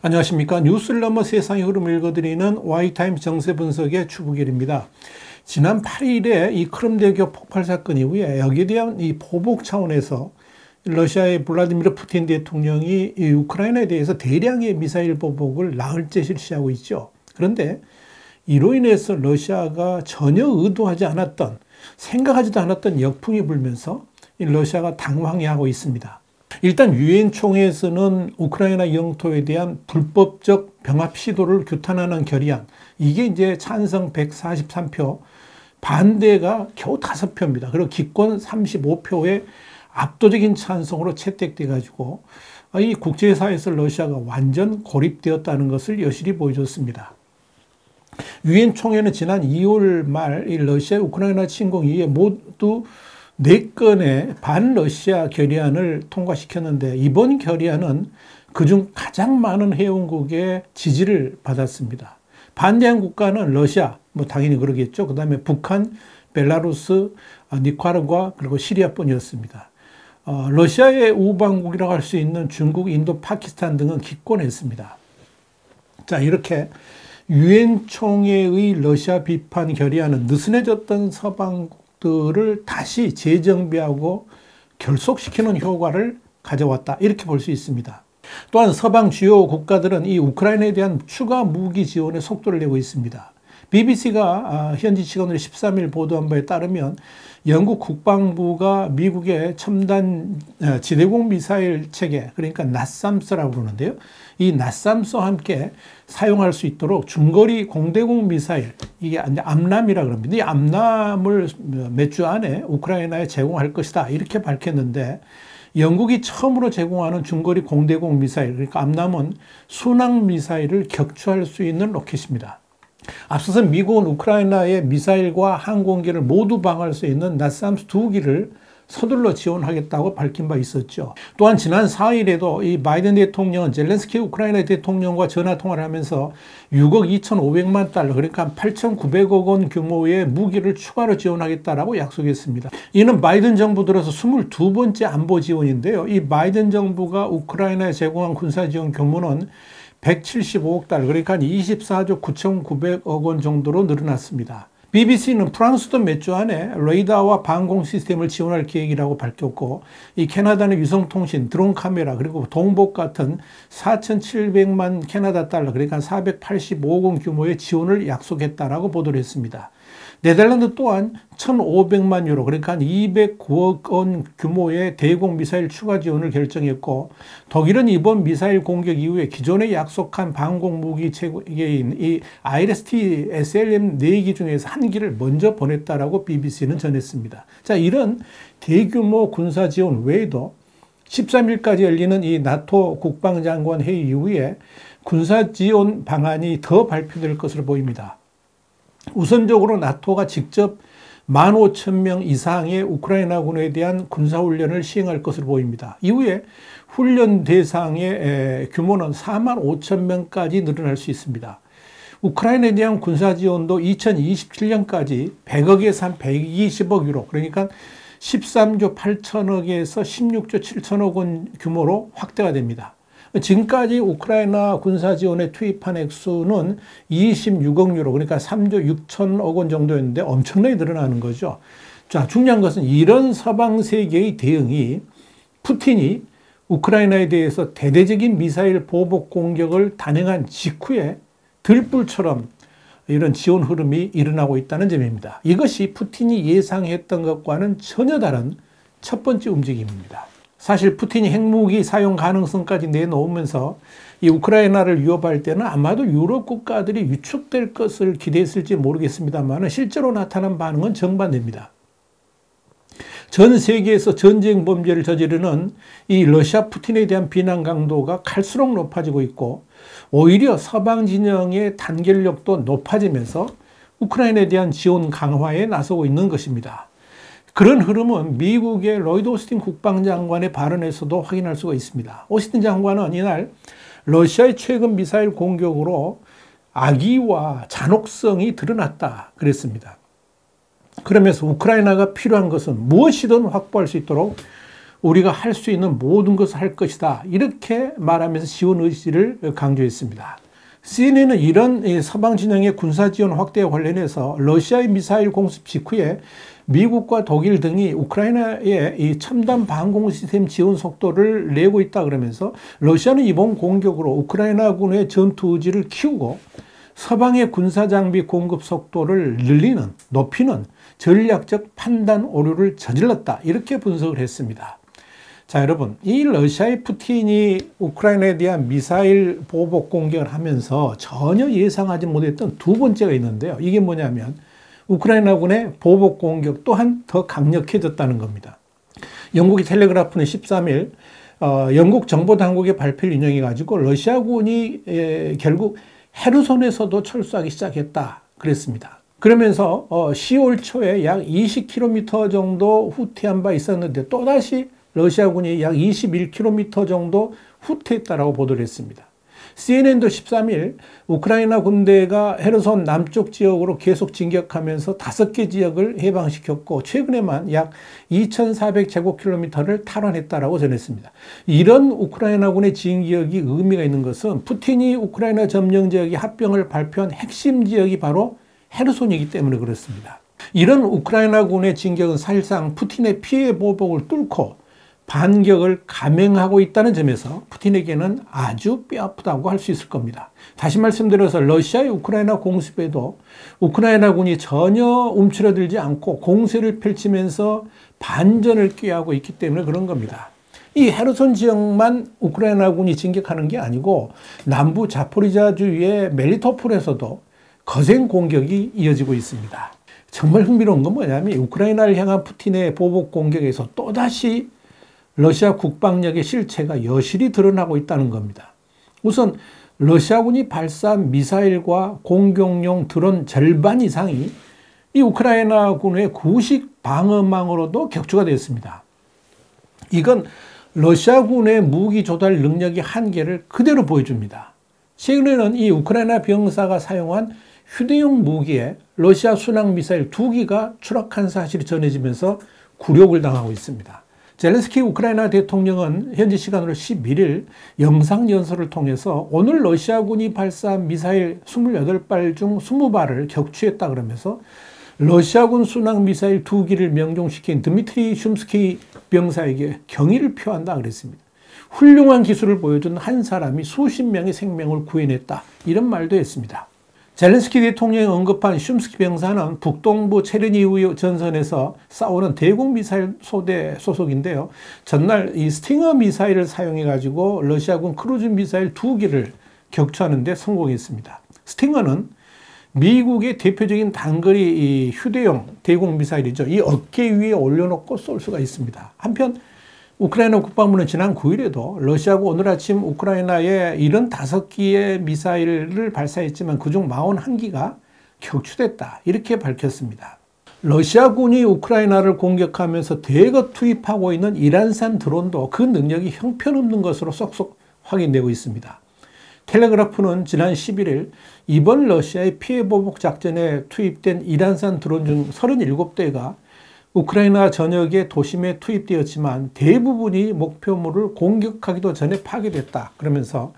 안녕하십니까. 뉴스를 넘어 세상의 흐름을 읽어드리는 Y타임스 정세 분석의 추구길입니다. 지난 8일에 이 크림대교 폭발 사건 이후에 여기에 대한 이 보복 차원에서 러시아의 블라디미르 푸틴 대통령이 이 우크라이나에 대해서 대량의 미사일 보복을 나흘째 실시하고 있죠. 그런데 이로 인해서 러시아가 전혀 의도하지 않았던, 생각하지도 않았던 역풍이 불면서 이 러시아가 당황해하고 있습니다. 일단 유엔 총회에서는 우크라이나 영토에 대한 불법적 병합 시도를 규탄하는 결의안, 이게 이제 찬성 143표, 반대가 겨우 5표입니다. 그리고 기권 35표의 압도적인 찬성으로 채택돼 가지고 이 국제사회에서 러시아가 완전 고립되었다는 것을 여실히 보여줬습니다. 유엔 총회는 지난 2월 말 이 러시아 우크라이나 침공 이후에 모두 4건의 반러시아 결의안을 통과시켰는데, 이번 결의안은 그중 가장 많은 회원국의 지지를 받았습니다. 반대한 국가는 러시아, 당연히 그러겠죠. 그 다음에 북한, 벨라루스, 니카라과, 그리고 시리아뿐이었습니다. 러시아의 우방국이라고 할 수 있는 중국, 인도, 파키스탄 등은 기권했습니다. 자, 이렇게 유엔 총회의 러시아 비판 결의안은 느슨해졌던 서방국들을 다시 재정비하고 결속시키는 효과를 가져왔다, 이렇게 볼 수 있습니다. 또한 서방 주요 국가들은 이 우크라이나에 대한 추가 무기 지원에 속도를 내고 있습니다. BBC가 현지 시간으로 13일 보도한 바에 따르면 영국 국방부가 미국의 첨단 지대공 미사일 체계, 그러니까 나삼스라고 부르는데요. 이 나삼스와 함께 사용할 수 있도록 중거리 공대공 미사일, 이게 암람이라고 합니다. 이 암람을 몇 주 안에 우크라이나에 제공할 것이다, 이렇게 밝혔는데, 영국이 처음으로 제공하는 중거리 공대공 미사일, 그러니까 암람은 순항 미사일을 격추할 수 있는 로켓입니다. 앞서서 미국은 우크라이나의 미사일과 항공기를 모두 방어할 수 있는 나삼스 2기를 서둘러 지원하겠다고 밝힌 바 있었죠. 또한 지난 4일에도 이 바이든 대통령은 젤렌스키 우크라이나 대통령과 전화 통화를 하면서 6억 2,500만 달러, 그러니까 8,900억 원 규모의 무기를 추가로 지원하겠다라고 약속했습니다. 이는 바이든 정부 들어서 22번째 안보 지원인데요. 이 바이든 정부가 우크라이나에 제공한 군사 지원 규모는 175억 달러, 그러니까 24조 9,900억 원 정도로 늘어났습니다. BBC는 프랑스도 몇 주 안에 레이더와 방공 시스템을 지원할 계획이라고 밝혔고, 이 캐나다는 위성통신, 드론 카메라, 그리고 동복 같은 4,700만 캐나다 달러, 그러니까 485억 원 규모의 지원을 약속했다라고 보도를 했습니다. 네덜란드 또한 1,500만 유로, 그러니까 209억 원 규모의 대공 미사일 추가 지원을 결정했고, 독일은 이번 미사일 공격 이후에 기존에 약속한 방공 무기 체계인 이 IRIS-T SLM 4기 중에서 1기를 먼저 보냈다라고 BBC는 전했습니다. 자, 이런 대규모 군사 지원 외에도 13일까지 열리는 이 나토 국방장관 회의 이후에 군사 지원 방안이 더 발표될 것으로 보입니다. 우선적으로 나토가 직접 15,000명 이상의 우크라이나군에 대한 군사훈련을 시행할 것으로 보입니다. 이후에 훈련 대상의 규모는 45,000명까지 늘어날 수 있습니다. 우크라이나에 대한 군사 지원도 2027년까지 100억에서 한 120억 유로, 그러니까 13조 8천억에서 16조 7천억 원 규모로 확대가 됩니다. 지금까지 우크라이나 군사 지원에 투입한 액수는 26억 유로, 그러니까 3조 6천억 원 정도였는데 엄청나게 늘어나는 거죠. 자, 중요한 것은 이런 서방 세계의 대응이 푸틴이 우크라이나에 대해서 대대적인 미사일 보복 공격을 단행한 직후에 들불처럼 이런 지원 흐름이 일어나고 있다는 점입니다. 이것이 푸틴이 예상했던 것과는 전혀 다른 첫 번째 움직임입니다. 사실 푸틴이 핵무기 사용 가능성까지 내놓으면서 이 우크라이나를 위협할 때는 아마도 유럽 국가들이 위축될 것을 기대했을지 모르겠습니다만 실제로 나타난 반응은 정반대입니다. 전 세계에서 전쟁 범죄를 저지르는 이 러시아 푸틴에 대한 비난 강도가 갈수록 높아지고 있고, 오히려 서방 진영의 단결력도 높아지면서 우크라이나에 대한 지원 강화에 나서고 있는 것입니다. 그런 흐름은 미국의 로이드 오스틴 국방장관의 발언에서도 확인할 수가 있습니다. 오스틴 장관은 이날 러시아의 최근 미사일 공격으로 악의와 잔혹성이 드러났다 그랬습니다. 그러면서 우크라이나가 필요한 것은 무엇이든 확보할 수 있도록 우리가 할 수 있는 모든 것을 할 것이다. 이렇게 말하면서 지원 의지를 강조했습니다. CNN은 이런 서방 진영의 군사 지원 확대와 관련해서 러시아의 미사일 공습 직후에 미국과 독일 등이 우크라이나의 이 첨단 방공 시스템 지원 속도를 내고 있다 그러면서 러시아는 이번 공격으로 우크라이나군의 전투 의지를 키우고 서방의 군사 장비 공급 속도를 높이는 전략적 판단 오류를 저질렀다. 이렇게 분석을 했습니다. 자, 여러분, 이 러시아의 푸틴이 우크라이나에 대한 미사일 보복 공격을 하면서 전혀 예상하지 못했던 두 번째가 있는데요. 이게 뭐냐면 우크라이나군의 보복 공격 또한 더 강력해졌다는 겁니다. 영국의 텔레그라프는 13일 영국 정보당국의 발표를 인용해가지고 러시아군이 결국 헤르손에서도 철수하기 시작했다 그랬습니다. 그러면서 10월 초에 약 20km 정도 후퇴한 바 있었는데 또다시 러시아군이 약 21km 정도 후퇴했다라고 보도를 했습니다. CNN도 13일 우크라이나 군대가 헤르손 남쪽 지역으로 계속 진격하면서 5개 지역을 해방시켰고 최근에만 약 2,400제곱킬로미터를 탈환했다라고 전했습니다. 이런 우크라이나군의 진격이 의미가 있는 것은 푸틴이 우크라이나 점령 지역의 합병을 발표한 핵심 지역이 바로 헤르손이기 때문에 그렇습니다. 이런 우크라이나군의 진격은 사실상 푸틴의 피해 보복을 뚫고 반격을 감행하고 있다는 점에서 푸틴에게는 아주 뼈아프다고 할 수 있을 겁니다. 다시 말씀드려서 러시아의 우크라이나 공습에도 우크라이나군이 전혀 움츠러들지 않고 공세를 펼치면서 반전을 꾀하고 있기 때문에 그런 겁니다. 이 헤르손 지역만 우크라이나군이 진격하는 게 아니고 남부 자포리자 주의 멜리토폴에서도 거센 공격이 이어지고 있습니다. 정말 흥미로운 건 뭐냐면 우크라이나를 향한 푸틴의 보복 공격에서 또다시 러시아 국방력의 실체가 여실히 드러나고 있다는 겁니다. 우선 러시아군이 발사한 미사일과 공격용 드론 절반 이상이 이 우크라이나군의 구식 방어망으로도 격추가 됐습니다. 이건 러시아군의 무기 조달 능력의 한계를 그대로 보여줍니다. 최근에는 이 우크라이나 병사가 사용한 휴대용 무기에 러시아 순항 미사일 2기가 추락한 사실이 전해지면서 굴욕을 당하고 있습니다. 젤렌스키 우크라이나 대통령은 현지 시간으로 11일 영상연설을 통해서 오늘 러시아군이 발사한 미사일 28발 중 20발을 격추했다 그러면서 러시아군 순항 미사일 2기를 명중시킨 드미트리 shum스키 병사에게 경의를 표한다 그랬습니다. 훌륭한 기술을 보여준 한 사람이 수십 명의 생명을 구해냈다. 이런 말도 했습니다. 젤렌스키 대통령이 언급한 shum스키 병사는 북동부 체르니우 전선에서 싸우는 대공 미사일 소대 소속인데요. 전날 이 스팅어 미사일을 사용해가지고 러시아군 크루즈 미사일 2기를 격추하는 데 성공했습니다. 스팅어는 미국의 대표적인 단거리 이 휴대용 대공 미사일이죠. 이 어깨 위에 올려놓고 쏠 수가 있습니다. 한편 우크라이나 국방부는 지난 9일에도 러시아가 오늘 아침 우크라이나에 75기의 미사일을 발사했지만 그중 41기가 격추됐다. 이렇게 밝혔습니다. 러시아군이 우크라이나를 공격하면서 대거 투입하고 있는 이란산 드론도 그 능력이 형편없는 것으로 쏙쏙 확인되고 있습니다. 텔레그라프는 지난 11일 이번 러시아의 피해 보복 작전에 투입된 이란산 드론 중 37대가 우크라이나 전역의 도심에 투입되었지만 대부분이 목표물을 공격하기도 전에 파괴됐다. 그러면서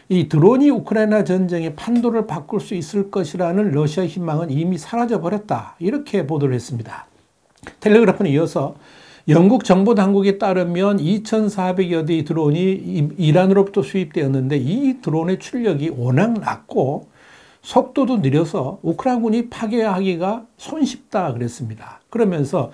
이 드론이 우크라이나 전쟁의 판도를 바꿀 수 있을 것이라는 러시아의 희망은 이미 사라져버렸다. 이렇게 보도를 했습니다. 텔레그래프는 이어서 영국 정보당국에 따르면 2,400여 대의 드론이 이란으로부터 수입되었는데 이 드론의 출력이 워낙 낮고 속도도 느려서 우크라이나군이 파괴하기가 손쉽다 그랬습니다. 그러면서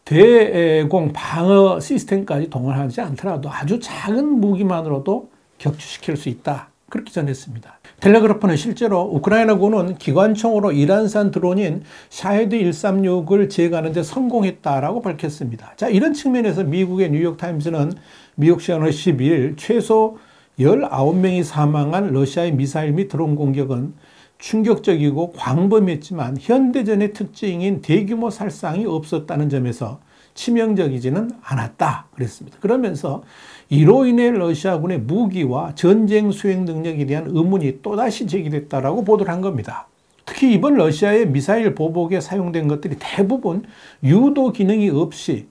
대공 방어 시스템까지 동원하지 않더라도 아주 작은 무기만으로도 격추시킬 수 있다. 그렇게 전했습니다. 텔레그래프는 실제로 우크라이나군은 기관총으로 이란산 드론인 샤헤드 136을 제거하는 데 성공했다라고 밝혔습니다. 자, 이런 측면에서 미국의 뉴욕타임스는 미국 시간으로 12일 최소 19명이 사망한 러시아의 미사일 및 드론 공격은 충격적이고 광범위했지만 현대전의 특징인 대규모 살상이 없었다는 점에서 치명적이지는 않았다 그랬습니다. 그러면서 이로 인해 러시아군의 무기와 전쟁 수행 능력에 대한 의문이 또다시 제기됐다라고 보도를 한 겁니다. 특히 이번 러시아의 미사일 보복에 사용된 것들이 대부분 유도 기능이 없이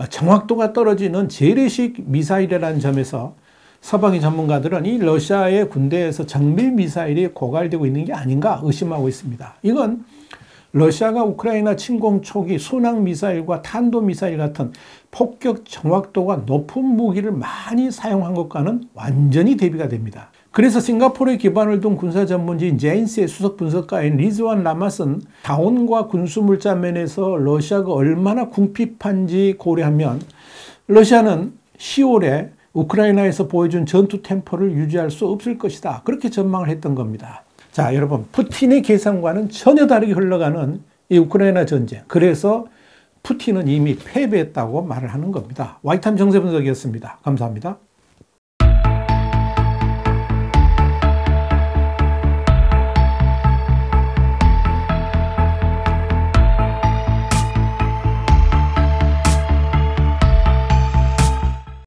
정확도가 떨어지는 재래식 미사일이라는 점에서 서방의 전문가들은 이 러시아의 군대에서 정밀 미사일이 고갈되고 있는 게 아닌가 의심하고 있습니다. 이건 러시아가 우크라이나 침공 초기 순항 미사일과 탄도 미사일 같은 폭격 정확도가 높은 무기를 많이 사용한 것과는 완전히 대비가 됩니다. 그래서 싱가포르에 기반을 둔 군사 전문지인 제인스의 수석 분석가인 리즈완 라맛은 자원과 군수물자 면에서 러시아가 얼마나 궁핍한지 고려하면 러시아는 10월에 우크라이나에서 보여준 전투 템포를 유지할 수 없을 것이다. 그렇게 전망을 했던 겁니다. 자, 여러분, 푸틴의 계산과는 전혀 다르게 흘러가는 이 우크라이나 전쟁. 그래서 푸틴은 이미 패배했다고 말을 하는 겁니다. 와이탄 정세 분석이었습니다. 감사합니다.